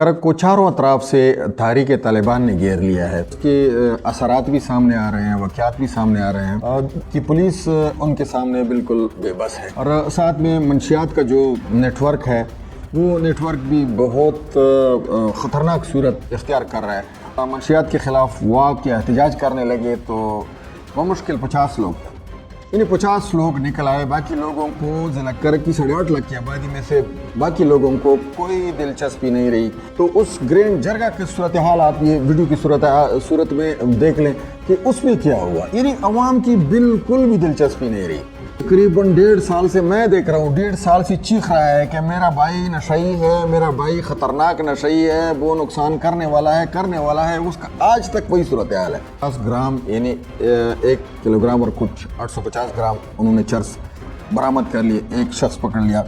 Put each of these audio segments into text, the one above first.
کرک کو چاروں اطراف سے تحریک طالبان نے گھیر لیا ہے۔ اس کے اثرات بھی سامنے آ رہے ہیں، واقعات بھی سامنے آ رہے ہیں کہ پولیس ان کے سامنے بالکل بے بس ہے، اور ساتھ میں منشیات کا جو نیٹ ورک ہے وہ نیٹ ورک بھی بہت خطرناک صورت اختیار کر رہا ہے۔ منشیات کے خلاف واقع احتجاج کرنے لگے تو بمشکل 50 لوگ، انہیں 50 لوگ نکل آئے۔ باقی لوگوں کو ضلع کرک کی 8.5 لاکھ کی آبادی میں سے باقی لوگوں کو کوئی دلچسپی نہیں رہی۔ تو اس گرینڈ جرگہ کی صورتحال آپ یہ ویڈیو کی صورت میں دیکھ لیں کہ اس میں کیا ہوا، یعنی عوام کی بالکل بھی دلچسپی نہیں رہی۔ تقریباً 1.5 سال سے میں دیکھ رہا ہوں، 1.5 سال سے چیخ رہا ہے کہ میرا بھائی نشئی ہے، میرا بھائی خطرناک نشئی ہے، وہ نقصان کرنے والا ہے، اس کا آج تک وہی صورتحال ہے۔ 10 گرام یعنی 1 کلو گرام اور کچھ 850 گرام انہوں نے چرس برآمد کر لیے، ایک شخص پکڑ لیا۔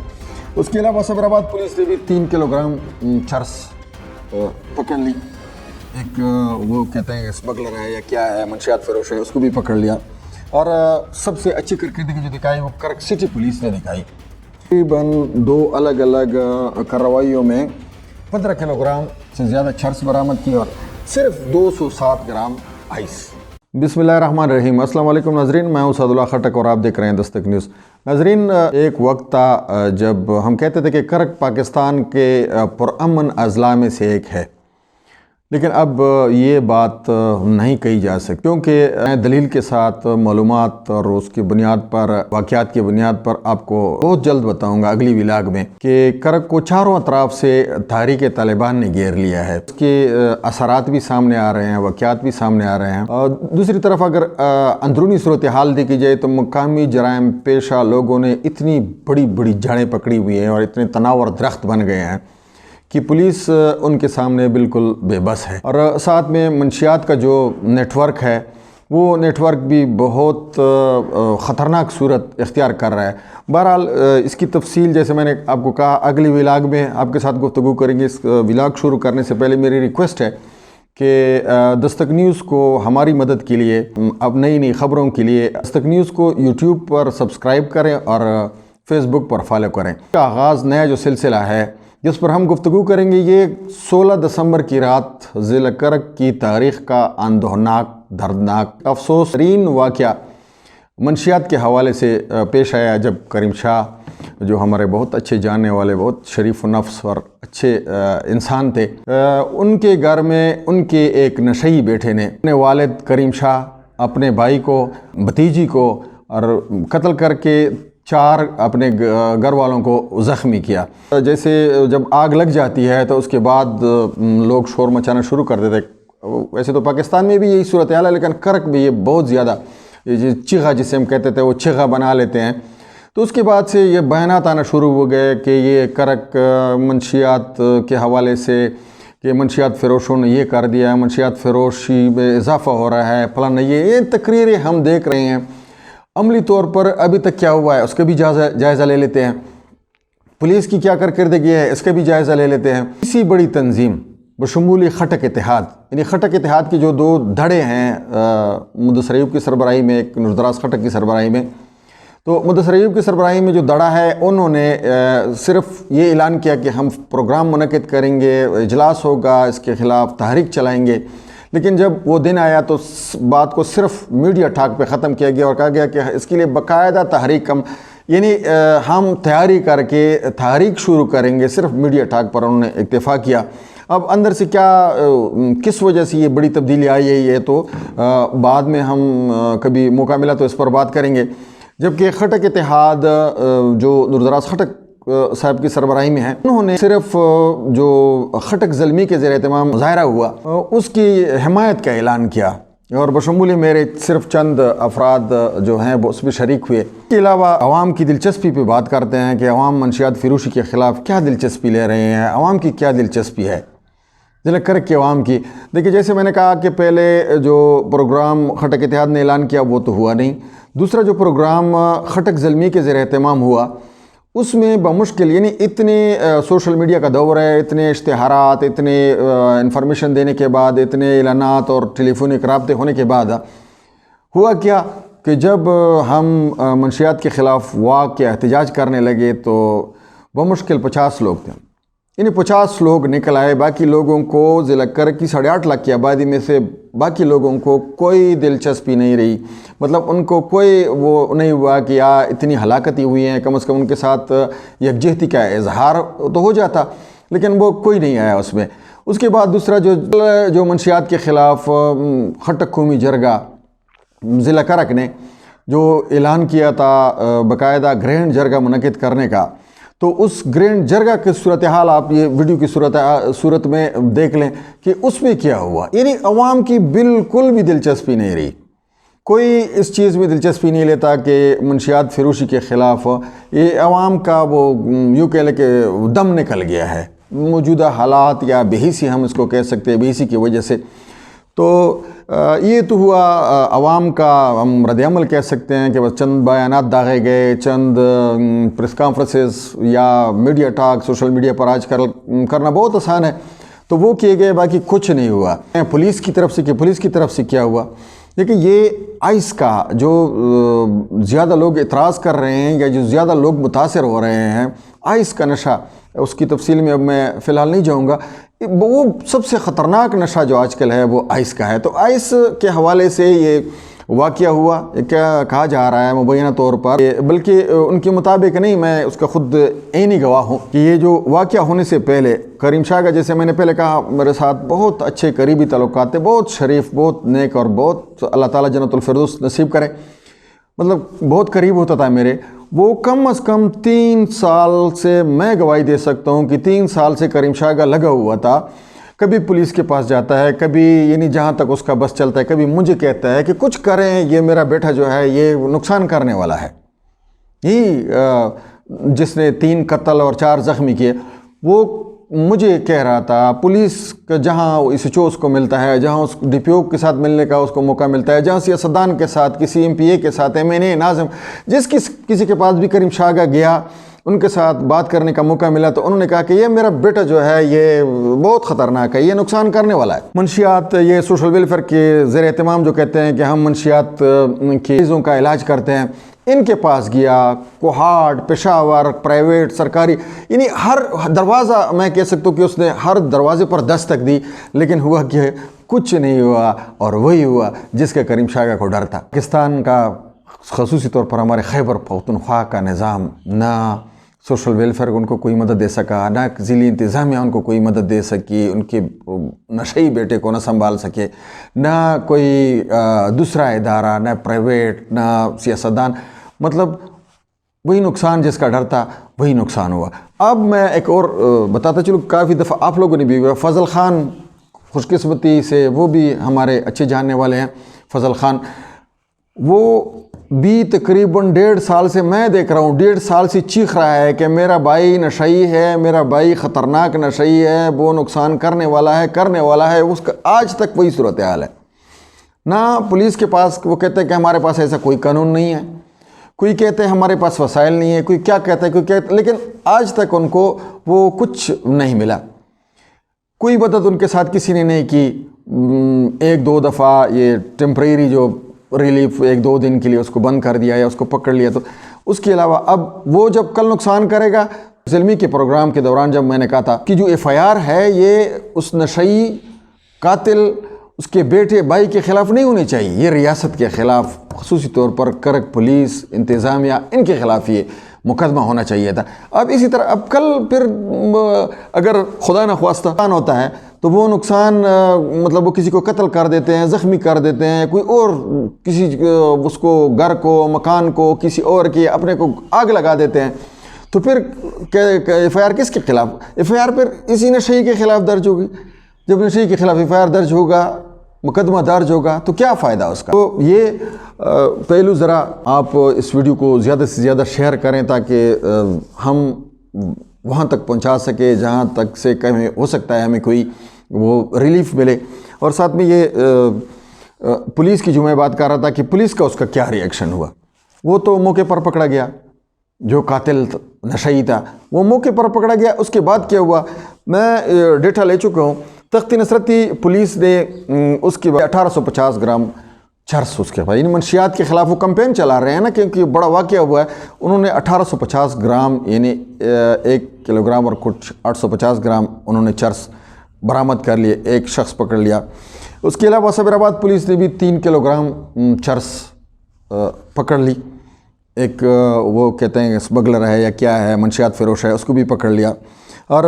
اس کے علاوہ صبرآباد پولیس نے بھی 3 کلو گرام چرس پکڑ لی۔ ایک وہ کہتے ہیں اسمگلر ہے یا کیا ہے، منشیات فروش ہے، اس کو بھی پکڑ لیا۔ اور سب سے اچھی کارکردگی جو دکھائی وہ کرک سٹی پولیس نے دکھائی۔ تقریباً 2 الگ الگ کارروائیوں میں 15 کلو گرام سے زیادہ چرس برآمد کی اور صرف 207 گرام آئس۔ بسم اللہ الرحمن الرحیم۔ السلام علیکم ناظرین، میں ہوں سعد اللہ خٹک اور آپ دیکھ رہے ہیں دستک نیوز۔ ناظرین، ایک وقت تھا جب ہم کہتے تھے کہ کرک پاکستان کے پرامن اضلاع میں سے ایک ہے، لیکن اب یہ بات نہیں کہی جا سکتی، کیونکہ میں دلیل کے ساتھ معلومات اور اس کی بنیاد پر، واقعات کی بنیاد پر آپ کو بہت جلد بتاؤں گا اگلی ولاگ میں کہ کرک کو چاروں اطراف سے تحریک طالبان نے گھیر لیا ہے۔ اس کے اثرات بھی سامنے آ رہے ہیں، واقعات بھی سامنے آ رہے ہیں۔ اور دوسری طرف اگر اندرونی صورتحال دیکھی جائے تو مقامی جرائم پیشہ لوگوں نے اتنی بڑی بڑی جڑیں پکڑی ہوئی ہیں اور اتنے تناور درخت بن گئے ہیں کہ پولیس ان کے سامنے بالکل بے بس ہے، اور ساتھ میں منشیات کا جو نیٹ ورک ہے وہ نیٹ ورک بھی بہت خطرناک صورت اختیار کر رہا ہے۔ بہرحال اس کی تفصیل جیسے میں نے آپ کو کہا اگلی ولاگ میں آپ کے ساتھ گفتگو کریں گے۔ اس ولاگ شروع کرنے سے پہلے میری ریکویسٹ ہے کہ دستک نیوز کو ہماری مدد کے لیے، اب نئی خبروں کے لیے دستک نیوز کو یوٹیوب پر سبسکرائب کریں اور فیس بک پر فالو کریں۔ آغاز نیا جو سلسلہ ہے جس پر ہم گفتگو کریں گے، یہ 16 دسمبر کی رات ضلع کرک کی تاریخ کا اندوہناک، دردناک، افسوس ترین واقعہ منشیات کے حوالے سے پیش آیا، جب کریم شاہ جو ہمارے بہت اچھے جاننے والے، بہت شریف و نفس اور اچھے انسان تھے، ان کے گھر میں ان کے ایک نشئی بیٹے نے اپنے والد کریم شاہ، اپنے بھائی کو، بھتیجی کو اور قتل کر کے 4 اپنے گھر والوں کو زخمی کیا۔ جیسے جب آگ لگ جاتی ہے تو اس کے بعد لوگ شور مچانا شروع کر دیتے۔ ویسے تو پاکستان میں بھی یہی صورتحال ہے، لیکن کرک میں یہ بہت زیادہ چیغا جسے ہم کہتے تھے وہ چیغا بنا لیتے ہیں۔ تو اس کے بعد سے یہ بیانات آنا شروع ہو گئے کہ یہ کرک منشیات کے حوالے سے کہ منشیات فروشوں نے یہ کر دیا ہے، منشیات فروشی میں اضافہ ہو رہا ہے، فلاں یہ تقریریں ہم دیکھ رہے ہیں۔ عملی طور پر ابھی تک کیا ہوا ہے اس کا بھی جائزہ لے لیتے ہیں، پولیس کی کیا کارکردگی ہے اس کا بھی جائزہ لے لیتے ہیں۔ اسی بڑی تنظیم بشمول خٹک اتحاد، یعنی خٹک اتحاد کی جو 2 دھڑے ہیں، مدثر ایوب کی سربراہی میں، ایک نوردراز خٹک کی سربراہی میں، تو مدثر ایوب کی سربراہی میں جو دھڑا ہے انہوں نے صرف یہ اعلان کیا کہ ہم پروگرام منعقد کریں گے، اجلاس ہوگا، اس کے خلاف تحریک چلائیں گے، لیکن جب وہ دن آیا تو بات کو صرف میڈیا ٹاک پہ ختم کیا گیا اور کہا گیا کہ اس کے لیے باقاعدہ تحریک ہم تیاری کر کے تحریک شروع کریں گے، صرف میڈیا ٹاک پر انہوں نے اکتفا کیا۔ اب اندر سے کس وجہ سے یہ بڑی تبدیلی آئی ہے یہ تو بعد میں ہم کبھی موقع ملا تو اس پر بات کریں گے۔ جبکہ خٹک اتحاد جو نوردراز خٹک صاحب کی سربراہی میں ہے، انہوں نے صرف جو خٹک زلمی کے زیر اہتمام مظاہرہ ہوا اس کی حمایت کا اعلان کیا، اور بشمول میرے صرف چند افراد جو ہیں وہ اس میں شریک ہوئے۔ اس کے علاوہ عوام کی دلچسپی پہ بات کرتے ہیں کہ عوام منشیات فروشی کے خلاف کیا دلچسپی لے رہے ہیں، عوام کی کیا دلچسپی ہے ضلع کرک کے عوام کی۔ دیکھیے جیسے میں نے کہا کہ پہلے جو پروگرام خٹک اتحاد نے اعلان کیا وہ تو ہوا نہیں، دوسرا جو پروگرام خٹک زلمی کے زیر اہتمام ہوا اس میں بمشکل، یعنی اتنے سوشل میڈیا کا دور ہے، اتنے اشتہارات، اتنے انفارمیشن دینے کے بعد، اتنے اعلانات اور ٹیلی فونک رابطے ہونے کے بعد ہوا کیا کہ جب ہم منشیات کے خلاف واقع احتجاج کرنے لگے تو بمشکل 50 لوگ تھے، انہیں 50 لوگ نکل آئے، باقی لوگوں کو ضلع کرک کی 8.5 لاکھ کی آبادی میں سے باقی لوگوں کو کوئی دلچسپی نہیں رہی، مطلب ان کو کوئی وہ نہیں ہوا کہ اتنی ہلاکتیں ہوئی ہیں، کم از کم ان کے ساتھ یکجہتی کا اظہار تو ہو جاتا، لیکن وہ کوئی نہیں آیا اس میں۔ اس کے بعد دوسرا جو منشیات کے خلاف خٹک قومی جرگہ ضلع کرک نے جو اعلان کیا تھا باقاعدہ گرینڈ جرگہ منعقد کرنے کا، تو اس گرینڈ جرگہ کی صورتحال آپ یہ ویڈیو کی صورت میں دیکھ لیں کہ اس میں کیا ہوا۔ یعنی عوام کی بالکل بھی دلچسپی نہیں رہی، کوئی اس چیز میں دلچسپی نہیں لیتا کہ منشیات فروشی کے خلاف یہ عوام کا وہ یوں کہہ لیں کہ دم نکل گیا ہے موجودہ حالات یا بے حسی ہم اس کو کہہ سکتے ہیں، بے حسی کی وجہ سے۔ تو یہ تو ہوا عوام کا ہم رد عمل کہہ سکتے ہیں کہ بس چند بیانات داغے گئے، چند پریس کانفرنسز یا میڈیا ٹاک سوشل میڈیا پر آج کل کرنا بہت آسان ہے، تو وہ کیے گئے، باقی کچھ نہیں ہوا۔ پولیس کی طرف سے کیا ہوا؟ لیکن یہ آئس کا جو زیادہ لوگ اعتراض کر رہے ہیں یا جو زیادہ لوگ متاثر ہو رہے ہیں، آئس کا نشہ، اس کی تفصیل میں اب میں فی الحال نہیں جاؤں گا، وہ سب سے خطرناک نشہ جو آج کل ہے وہ آئس کا ہے۔ تو آئس کے حوالے سے یہ واقعہ ہوا، کیا کہا جا رہا ہے مبینہ طور پر، بلکہ ان کے مطابق نہیں، میں اس کا خود عینی گواہ ہوں کہ یہ جو واقعہ ہونے سے پہلے کریم شاہ کا، جیسے میں نے پہلے کہا، میرے ساتھ بہت اچھے قریبی تعلقات تھے، بہت شریف، بہت نیک، اور بہت اللہ تعالیٰ جنت الفردوس نصیب کرے، مطلب بہت قریب ہوتا تھا میرے۔ وہ کم از کم 3 سال سے میں گواہی دے سکتا ہوں کہ 3 سال سے کریم شاہ کا لگا ہوا تھا، کبھی پولیس کے پاس جاتا ہے، کبھی یعنی جہاں تک اس کا بس چلتا ہے، کبھی مجھے کہتا ہے کہ کچھ کریں، یہ میرا بیٹا جو ہے یہ نقصان کرنے والا ہے۔ یہی جس نے 3 قتل اور 4 زخمی کیے، وہ مجھے کہہ رہا تھا پولیس کا جہاں اس ایچ او اس کو ملتا ہے، جہاں اس ڈی پی او کے ساتھ ملنے کا اس کو موقع ملتا ہے، جہاں سیاستدان کے ساتھ، کسی ایم پی اے کے ساتھ، ایم این اے، ناظم، کسی کے پاس بھی کریم شاہ کا گیا، ان کے ساتھ بات کرنے کا موقع ملا، تو انہوں نے کہا کہ یہ میرا بیٹا جو ہے یہ بہت خطرناک ہے، یہ نقصان کرنے والا ہے۔ منشیات، یہ سوشل ویلفیئر کے زیر اہتمام جو کہتے ہیں کہ ہم منشیات کی چیزوں کا علاج کرتے ہیں، ان کے پاس گیا، کوہاٹ، پشاور، پرائیویٹ، سرکاری، یعنی ہر دروازہ، میں کہہ سکتا ہوں کہ اس نے ہر دروازے پر دستک دی، لیکن ہوا کہ کچھ نہیں ہوا، اور وہی ہوا جس کا کریم شاہ کو ڈر تھا۔ پاکستان کا خصوصی طور پر ہمارے خیبر پختونخوا کا نظام نہ سوشل ویلفیئر ان کو کوئی مدد دے سکا، نہ ضلعی انتظامیہ ان کو کوئی مدد دے سکی، ان کے نشئی بیٹے کو نہ سنبھال سکے، نہ کوئی دوسرا ادارہ، نہ پرائیویٹ، نہ سیاستدان، مطلب وہی نقصان جس کا ڈر تھا وہی نقصان ہوا۔ اب میں ایک اور بتاتا چلوں، کافی دفعہ آپ لوگوں نے بھی، فضل خان خوش قسمتی سے، وہ بھی ہمارے اچھے جاننے والے ہیں، فضل خان، وہ بھی تقریباً 1.5 سال سے میں دیکھ رہا ہوں، 1.5 سال سے چیخ رہا ہے کہ میرا بھائی نشئی ہے، میرا بھائی خطرناک نشئی ہے، وہ نقصان کرنے والا ہے، اس کا آج تک وہی صورتحال ہے۔ نہ پولیس کے پاس، وہ کہتے ہیں کہ ہمارے پاس ایسا کوئی قانون نہیں ہے، کوئی کہتے ہیں ہمارے پاس وسائل نہیں ہے، کوئی کیا کہتا ہے، کوئی کہتا ہے، لیکن آج تک ان کو وہ کچھ نہیں ملا، کوئی مدد ان کے ساتھ کسی نے نہیں کی۔ 1-2 دفعہ یہ ٹیمپریری جو ریلیف 1-2 دن کے لیے اس کو بند کر دیا یا اس کو پکڑ لیا، تو اس کے علاوہ اب وہ جب کل نقصان کرے گا، ضلمی کے پروگرام کے دوران جب میں نے کہا تھا کہ جو ایف آئی آر ہے یہ اس نشئی قاتل اس کے بیٹے بھائی کے خلاف نہیں ہونی چاہیے، یہ ریاست کے خلاف، خصوصی طور پر کرک پولیس انتظامیہ، ان کے خلاف یہ مقدمہ ہونا چاہیے تھا۔ اب اسی طرح اب کل پھر اگر خدا نخواستہ نقصان ہوتا ہے تو وہ نقصان مطلب وہ کسی کو قتل کر دیتے ہیں، زخمی کر دیتے ہیں، کوئی اور کسی اس کو گھر کو، مکان کو، کسی اور کے اپنے کو آگ لگا دیتے ہیں، تو پھر ایف آئی آر کس کے خلاف؟ ایف آئی آر پھر اسی نشئی کے خلاف درج ہوگی۔ جب نشئی کے خلاف ایف آئی آر درج ہوگا، مقدمہ درج ہوگا، تو کیا فائدہ اس کا؟ تو یہ پہلو ذرا آپ اس ویڈیو کو زیادہ سے زیادہ شیئر کریں تاکہ ہم وہاں تک پہنچا سکے جہاں تک سے کہیں ہو سکتا ہے ہمیں کوئی وہ ریلیف ملے۔ اور ساتھ میں یہ پولیس کی جو میں بات کر رہا تھا کہ پولیس کا اس کا کیا ری ایکشن ہوا، وہ تو موقع پر پکڑا گیا، جو قاتل نشئی تھا وہ موقع پر پکڑا گیا۔ اس کے بعد کیا ہوا، میں ڈیٹا لے چکا ہوں، تخت نصرتی پولیس نے اس کے بعد 1850 گرام چرس اس کے پاس، یعنی منشیات کے خلاف وہ کمپین چلا رہے ہیں نا، کیونکہ یہ بڑا واقعہ ہوا ہے. انہوں نے 1850 گرام یعنی 1 کلو گرام اور کچھ 850 گرام انہوں نے چرس برآمد کر لیے، ایک شخص پکڑ لیا. اس کے علاوہ صابر آباد پولیس نے بھی 3 کلو گرام چرس پکڑ لی. ایک وہ کہتے ہیں اسمگلر ہے یا کیا ہے، منشیات فروش ہے، اس کو بھی پکڑ لیا. اور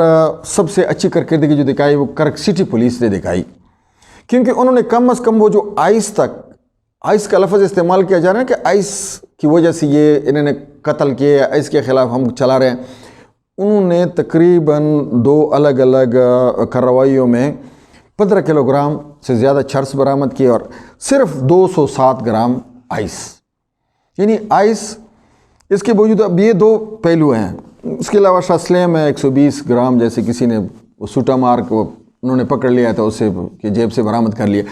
سب سے اچھی کارکردگی جو دکھائی وہ کرک سٹی پولیس نے دکھائی، کیونکہ انہوں نے کم از کم وہ جو آئس کا لفظ استعمال کیا جا رہا ہے کہ آئس کی وجہ سے یہ انہوں نے قتل کیے، آئس کے خلاف ہم چلا رہے ہیں، انہوں نے تقریباً 2 الگ الگ کارروائیوں میں 15 کلو گرام سے زیادہ چرس برآمد کیے اور صرف 207 گرام آئس. یعنی آئس اس کے باوجود اب یہ 2 پہلو ہیں. اس کے علاوہ شاسلیم ہے 120 گرام، جیسے کسی نے سوٹا مار کو انہوں نے پکڑ لیا تھا، اسے جیب سے برآمد کر لیا.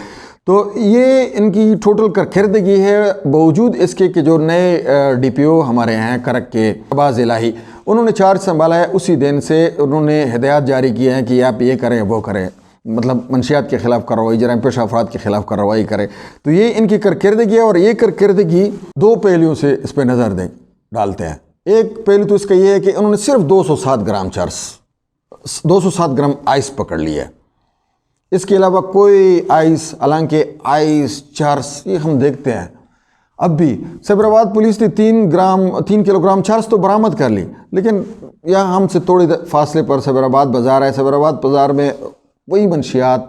تو یہ ان کی ٹوٹل کارکردگی ہے، باوجود اس کے کہ جو نئے ڈی پی او ہمارے ہیں کرک کے شہباز الہی، انہوں نے چارج سنبھالا ہے، اسی دن سے انہوں نے ہدایات جاری کی ہیں کہ آپ یہ کریں وہ کریں، مطلب منشیات کے خلاف کارروائی، جرائم پیشہ افراد کے خلاف کارروائی کریں. تو یہ ان کی کارکردگی ہے، اور یہ کارکردگی 2 پہلوؤں سے اس پہ نظر ڈالتے ہیں. ایک پہلو تو اس کا یہ ہے کہ انہوں نے صرف 207 گرام چرس، 207 گرام آئس پکڑ لی ہے. اس کے علاوہ کوئی آئس، حالانکہ آئس چرس یہ ہم دیکھتے ہیں اب بھی. صابر آباد پولیس نے 3 کلو گرام چرس تو برآمد کر لی، لیکن یہاں ہم سے تھوڑے فاصلے پر صابر آباد بازار ہے. صابر آباد بازار میں وہی منشیات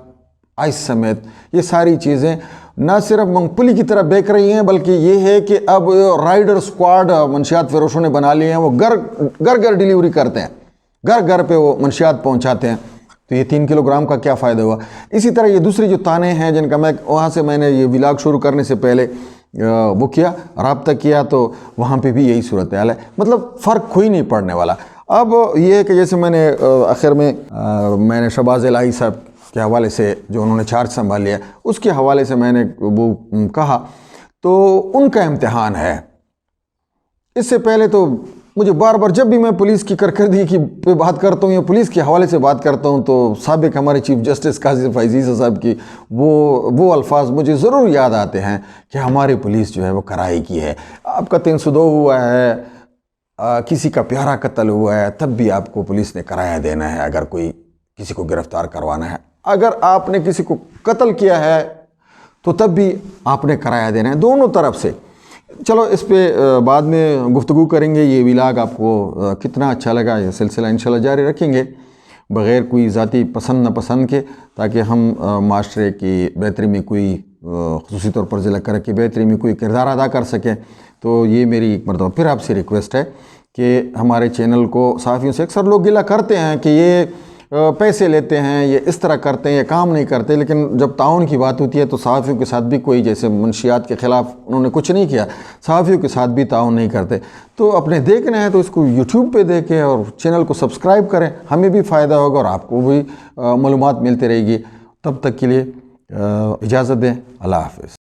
آئس سمیت یہ ساری چیزیں نہ صرف مونگ کی طرح بیک رہی ہیں، بلکہ یہ ہے کہ اب رائڈر سکواڈ منشیات فروشوں نے بنا لیے ہیں. وہ گھر ڈیلیوری کرتے ہیں، گھر پہ وہ منشیات پہنچاتے ہیں. تو یہ 3 کلو گرام کا کیا فائدہ ہوا؟ اسی طرح یہ دوسری جو تانے ہیں جن کا وہاں سے میں نے یہ ولاگ شروع کرنے سے پہلے وہ کیا، رابطہ کیا، تو وہاں پہ بھی یہی صورتحال ہے. مطلب فرق کوئی نہیں پڑنے والا. اب یہ ہے کہ جیسے میں نے آخر میں نے شہباز الہی صاحب کے حوالے سے جو انہوں نے چارج سنبھال لیا، اس کے حوالے سے میں نے وہ کہا، تو ان کا امتحان ہے. اس سے پہلے تو مجھے بار بار جب بھی میں پولیس کی کارکردگی کی پہ بات کرتا ہوں یا پولیس کے حوالے سے بات کرتا ہوں، تو سابق ہمارے چیف جسٹس قاضی فائزیزہ صاحب کی وہ الفاظ مجھے ضرور یاد آتے ہیں کہ ہماری پولیس جو ہے وہ کرائی کی ہے. آپ کا 302 ہوا ہے، کسی کا پیارا قتل ہوا ہے، تب بھی آپ کو پولیس نے کرایہ دینا ہے اگر کوئی کسی کو گرفتار کروانا ہے. اگر آپ نے کسی کو قتل کیا ہے تو تب بھی آپ نے کرایہ دینا ہے، دونوں طرف سے. چلو اس پہ بعد میں گفتگو کریں گے. یہ ولاگ آپ کو کتنا اچھا لگا، یہ سلسلہ انشاءاللہ جاری رکھیں گے بغیر کوئی ذاتی پسند ناپسند کے، تاکہ ہم معاشرے کی بہتری میں کوئی خصوصی طور پر ضلع کرک کی بہتری میں کوئی کردار ادا کر سکیں. تو یہ میری ایک مرتبہ پھر آپ سے ریکویسٹ ہے کہ ہمارے چینل کو صحافیوں سے اکثر لوگ گلہ کرتے ہیں کہ یہ پیسے لیتے ہیں، یہ اس طرح کرتے ہیں، یہ کام نہیں کرتے، لیکن جب تعاون کی بات ہوتی ہے تو صحافیوں کے ساتھ بھی کوئی، جیسے منشیات کے خلاف انہوں نے کچھ نہیں کیا، صحافیوں کے ساتھ بھی تعاون نہیں کرتے. تو اپنے دیکھنا ہے تو اس کو یوٹیوب پہ دیکھیں اور چینل کو سبسکرائب کریں، ہمیں بھی فائدہ ہوگا اور آپ کو بھی معلومات ملتی رہے گی. تب تک کے لیے اجازت دیں، اللہ حافظ.